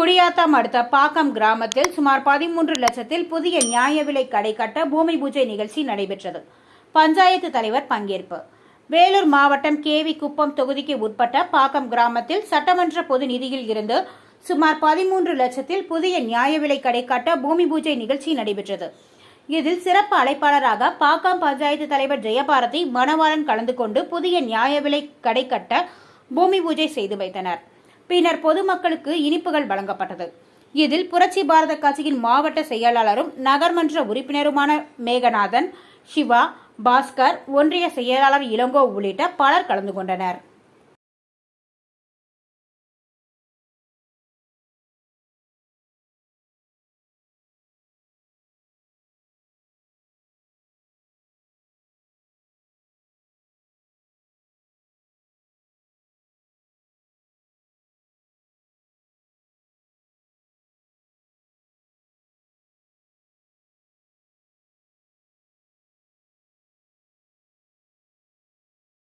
குடியாத்தம் அடுத்த பாக்கம் கிராமத்தில் சுமார் 13 லட்சத்தில் புதிய நியாய விலை கடை கட்ட பூமி பூஜை நிகழ்ச்சி நடைபெற்றது. பஞ்சாயத்து தலைவர் பங்கேற்பு. வேலூர் மாவட்டம் கேவி குப்பம் தொகுதிக்கு உட்பட்ட பாக்கம் கிராமத்தில் சட்டமன்ற பொது நிதியில் இருந்து சுமார் 13 லட்சத்தில் புதிய நியாய விலை கடை கட்ட பூமி பூஜை நிகழ்ச்சி நடைபெற்றது. இதில் சிறப்பு அழைப்பாளராக பாக்கம் பஞ்சாயத்து தலைவர் ஜெயபாரதி மணவாளன் கலந்து கொண்டு புதிய நியாய விலை கடை கட்ட பூமி பூஜை செய்து வைத்தனர். பின்னர் பொதுமக்களுக்கு இனிப்புகள் வழங்கப்பட்டது. இதில் புரட்சி பாரத கட்சியின் மாவட்ட செயலாளரும் நகர்மன்ற உறுப்பினருமான மேகநாதன், சிவா, பாஸ்கர், ஒன்றிய செயலாளர் இளங்கோ உள்ளிட்ட பலர் கலந்து கொண்டனர்.